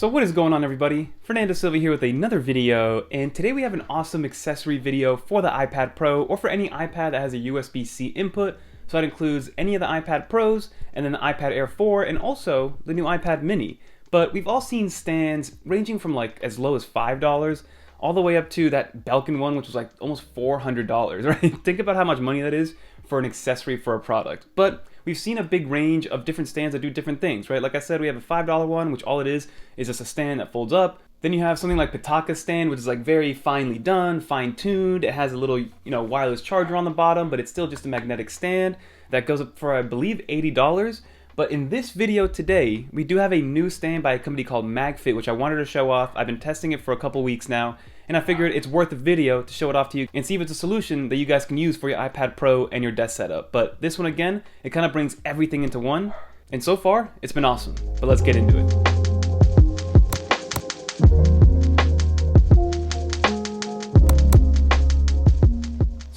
So what is going on, everybody? Fernando Silva here with another video, and today we have an awesome accessory video for the iPad Pro or for any iPad that has a USB-C input. So that includes any of the iPad Pros and then the iPad Air 4 and also the new iPad mini. But we've all seen stands ranging from like as low as $5 all the way up to that Belkin one, which was like almost $400, right? Think about how much money that is for an accessory for a product. But we've seen a big range of different stands that do different things, right? Like I said, we have a $5 one, which all it is just a stand that folds up. Then you have something like Pitaka's stand, which is like very finely done, fine-tuned. It has a little, wireless charger on the bottom, but it's still just a magnetic stand that goes up for, I believe, $80. But in this video today, we do have a new stand by a company called Magfit, which I wanted to show off. I've been testing it for a couple weeks now, and I figured it's worth a video to show it off to you and see if it's a solution that you guys can use for your iPad Pro and your desk setup. But this one, again, it kind of brings everything into one, and so far, it's been awesome. But let's get into it.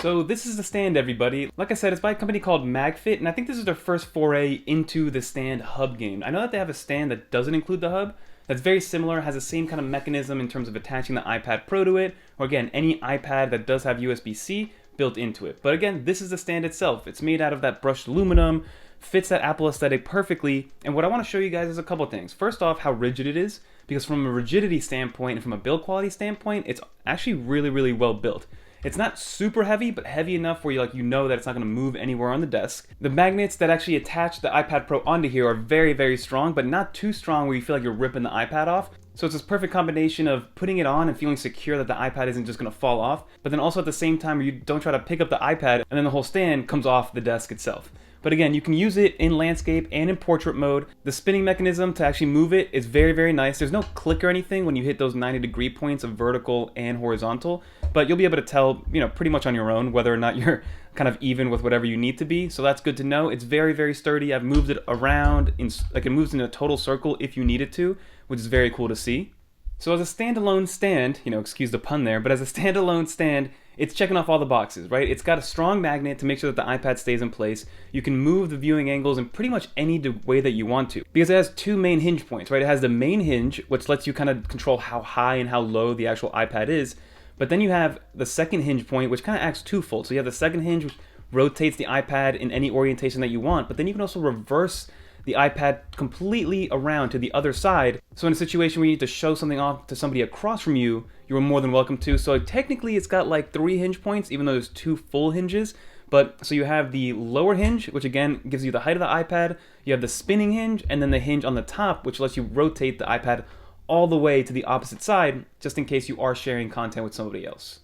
So this is the stand, everybody. Like I said, it's by a company called Magfit, and I think this is their first foray into the stand hub game. I know that they have a stand that doesn't include the hub, that's very similar, has the same kind of mechanism in terms of attaching the iPad Pro to it, or again, any iPad that does have USB-C built into it. But again, this is the stand itself. It's made out of that brushed aluminum, fits that Apple aesthetic perfectly, and what I want to show you guys is a couple things. First off, how rigid it is, because from a rigidity standpoint and from a build quality standpoint, it's actually really, really well built. It's not super heavy, but heavy enough where you know that it's not going to move anywhere on the desk. The magnets that actually attach the iPad Pro onto here are very, very strong, but not too strong where you feel like you're ripping the iPad off. So it's this perfect combination of putting it on and feeling secure that the iPad isn't just going to fall off, but then also at the same time where you don't try to pick up the iPad and then the whole stand comes off the desk itself. But again, you can use it in landscape and in portrait mode. The spinning mechanism to actually move it is very, very nice. There's no click or anything when you hit those 90-degree points of vertical and horizontal, but you'll be able to tell, pretty much on your own whether or not you're kind of even with whatever you need to be. So that's good to know. It's very, very sturdy. I've moved it around, it moves in a total circle if you need it to, which is very cool to see. So as a standalone stand, excuse the pun there, but as a standalone stand, it's checking off all the boxes, right? It's got a strong magnet to make sure that the iPad stays in place. You can move the viewing angles in pretty much any way that you want to, because it has two main hinge points, right? It has the main hinge, which lets you kind of control how high and how low the actual iPad is. But then you have the second hinge point, which kind of acts twofold. So you have the second hinge, which rotates the iPad in any orientation that you want, but then you can also reverse the iPad completely around to the other side. So in a situation where you need to show something off to somebody across from you, you're more than welcome to. So technically it's got like 3 hinge points, even though there's 2 full hinges. But so you have the lower hinge, which again gives you the height of the iPad. You have the spinning hinge, and then the hinge on the top, which lets you rotate the iPad all the way to the opposite side, just in case you are sharing content with somebody else.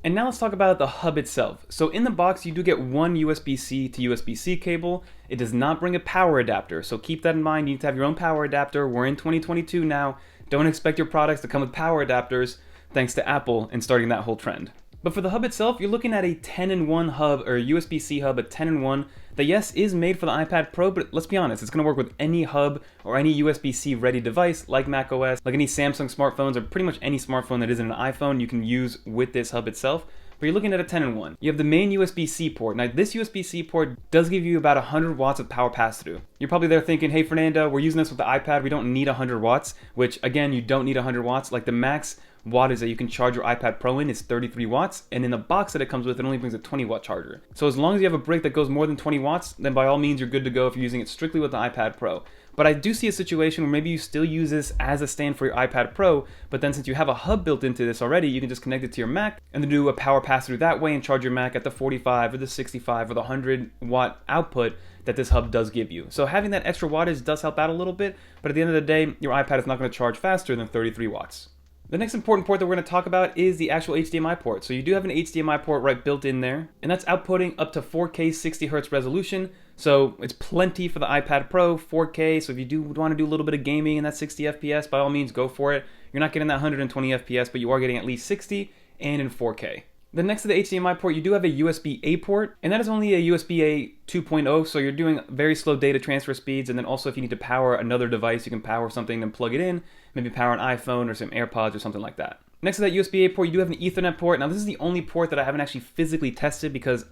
And now let's talk about the hub itself. So in the box, you do get one USB-C to USB-C cable. It does not bring a power adapter, so keep that in mind. You need to have your own power adapter. We're in 2022 now. Don't expect your products to come with power adapters, thanks to Apple and starting that whole trend. But for the hub itself, you're looking at a 10-in-1 hub, or a USB-C hub, a 10-in-1, that yes, is made for the iPad Pro, but let's be honest, it's going to work with any hub or any USB-C ready device like macOS, like any Samsung smartphones, or pretty much any smartphone that isn't an iPhone you can use with this hub itself. But you're looking at a 10-in-1. You have the main USB-C port. Now this USB-C port does give you about 100 watts of power pass-through. You're probably there thinking, hey Fernando, we're using this with the iPad, we don't need 100 watts, which again, you don't need 100 watts. Like the max wattage that you can charge your iPad Pro in is 33 watts, and in the box that it comes with, it only brings a 20-watt charger. So as long as you have a brick that goes more than 20 watts, then by all means you're good to go if you're using it strictly with the iPad Pro. But I do see a situation where maybe you still use this as a stand for your iPad Pro, but then since you have a hub built into this already, you can just connect it to your Mac and then do a power pass-through that way and charge your Mac at the 45 or the 65 or the 100-watt output that this hub does give you. So having that extra wattage does help out a little bit, but at the end of the day, your iPad is not going to charge faster than 33 watts. The next important port that we're going to talk about is the actual HDMI port. So you do have an HDMI port right built in there, and that's outputting up to 4K 60Hz resolution. So it's plenty for the iPad Pro, 4K. So if you do want to do a little bit of gaming in that 60 FPS, by all means, go for it. You're not getting that 120 FPS, but you are getting at least 60 and in 4K. Then next to the HDMI port, you do have a USB-A port, and that is only a USB-A 2.0, so you're doing very slow data transfer speeds, and then also if you need to power another device, you can power something and plug it in, maybe power an iPhone or some AirPods or something like that. Next to that USB-A port, you do have an Ethernet port. Now this is the only port that I haven't actually physically tested because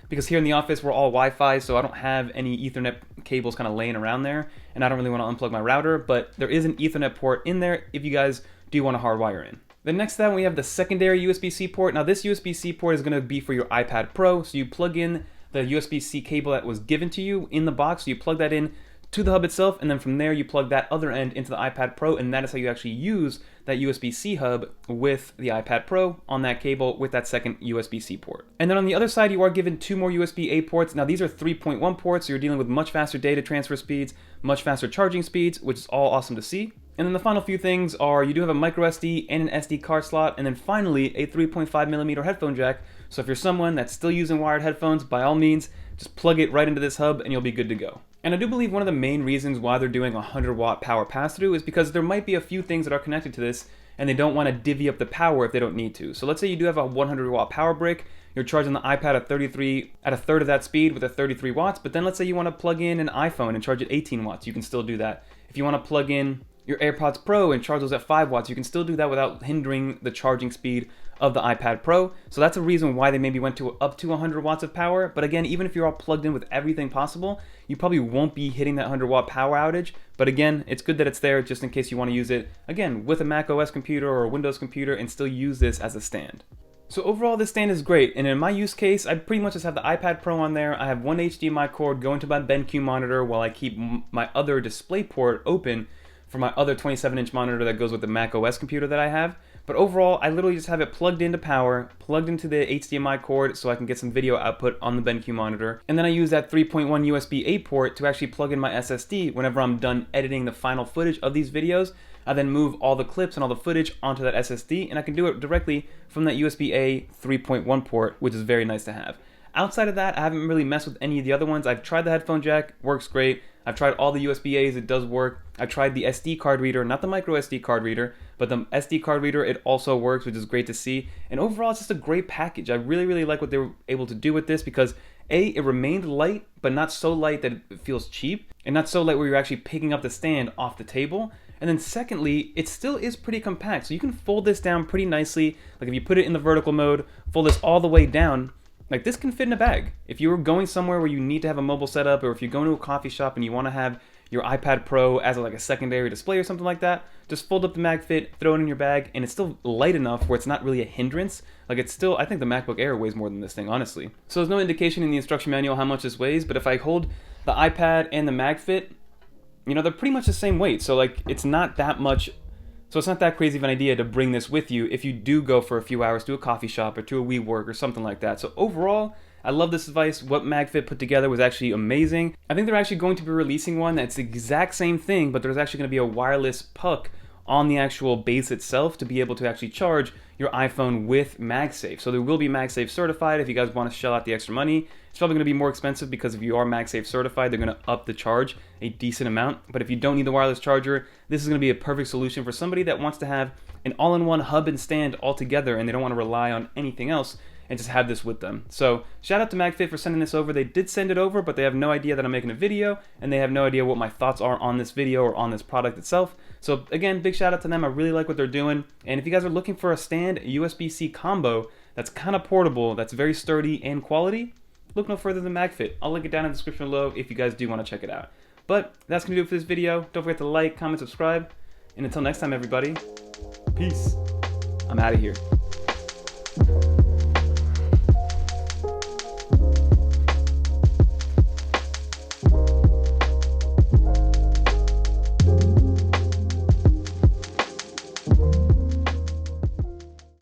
because here in the office we're all Wi-Fi, so I don't have any Ethernet cables kind of laying around there, and I don't really want to unplug my router, but there is an Ethernet port in there if you guys do want to hardwire in. Then next to that, we have the secondary USB-C port. Now this USB-C port is going to be for your iPad Pro, so you plug in the USB-C cable that was given to you in the box, so you plug that in to the hub itself, and then from there you plug that other end into the iPad Pro, and that is how you actually use that USB-C hub with the iPad Pro on that cable with that second USB-C port. And then on the other side, you are given 2 more USB-A ports. Now these are 3.1 ports, so you're dealing with much faster data transfer speeds, much faster charging speeds, which is all awesome to see. And then the final few things are you do have a micro SD and an SD card slot, and then finally a 3.5mm headphone jack. So if you're someone that's still using wired headphones, by all means, just plug it right into this hub and you'll be good to go. And I do believe one of the main reasons why they're doing a 100-watt power pass-through is because there might be a few things that are connected to this and they don't want to divvy up the power if they don't need to. So let's say you do have a 100-watt power brick, you're charging the iPad at a third of that speed with a 33 watts, but then let's say you want to plug in an iPhone and charge it 18 watts, you can still do that. If you want to plug in your AirPods Pro and charge those at 5 watts, you can still do that without hindering the charging speed of the iPad Pro. So that's a reason why they maybe went to up to 100 watts of power. But again, even if you're all plugged in with everything possible, you probably won't be hitting that 100-watt power outage. But again, it's good that it's there just in case you want to use it, again, with a macOS computer or a Windows computer and still use this as a stand. So overall, this stand is great, and in my use case, I pretty much just have the iPad Pro on there. I have one HDMI cord going to my BenQ monitor while I keep my other display port open for my other 27-inch monitor that goes with the macOS computer that I have. But overall, I literally just have it plugged into power, plugged into the HDMI cord so I can get some video output on the BenQ monitor. And then I use that 3.1 USB-A port to actually plug in my SSD whenever I'm done editing the final footage of these videos. I then move all the clips and all the footage onto that SSD, and I can do it directly from that USB-A 3.1 port, which is very nice to have. Outside of that, I haven't really messed with any of the other ones. I've tried the headphone jack, works great. I've tried all the USB-As, it does work. I tried the SD card reader, not the micro SD card reader, but the SD card reader, it also works, which is great to see. And overall, it's just a great package. I really, really like what they were able to do with this because A, it remained light, but not so light that it feels cheap, and not so light where you're actually picking up the stand off the table. And then secondly, it still is pretty compact. So you can fold this down pretty nicely. Like if you put it in the vertical mode, fold this all the way down, like this can fit in a bag. If you were going somewhere where you need to have a mobile setup, or if you're going to a coffee shop and you want to have your iPad Pro as like a secondary display or something like that, just fold up the Magfit, throw it in your bag, and it's still light enough where it's not really a hindrance. Like it's still, I think the MacBook Air weighs more than this thing, honestly. So there's no indication in the instruction manual how much this weighs, but if I hold the iPad and the Magfit, you know, they're pretty much the same weight. So like it's not that much. So it's not that crazy of an idea to bring this with you if you do go for a few hours to a coffee shop or to a WeWork or something like that. So overall, I love this device. What Magfit put together was actually amazing. I think they're actually going to be releasing one that's the exact same thing, but there's actually going to be a wireless puck on the actual base itself to be able to actually charge your iPhone with MagSafe. So there will be MagSafe certified if you guys want to shell out the extra money. It's probably going to be more expensive because if you are MagSafe certified, they're going to up the charge a decent amount. But if you don't need the wireless charger, this is going to be a perfect solution for somebody that wants to have an all-in-one hub and stand all together and they don't want to rely on anything else and just have this with them. So shout out to Magfit for sending this over. They did send it over, but they have no idea that I'm making a video, and they have no idea what my thoughts are on this video or on this product itself. So again, big shout out to them. I really like what they're doing. And if you guys are looking for a stand USB-C combo that's kind of portable, that's very sturdy and quality, look no further than Magfit. I'll link it down in the description below if you guys do want to check it out. But that's going to do it for this video. Don't forget to like, comment, subscribe. And until next time, everybody, peace. I'm out of here.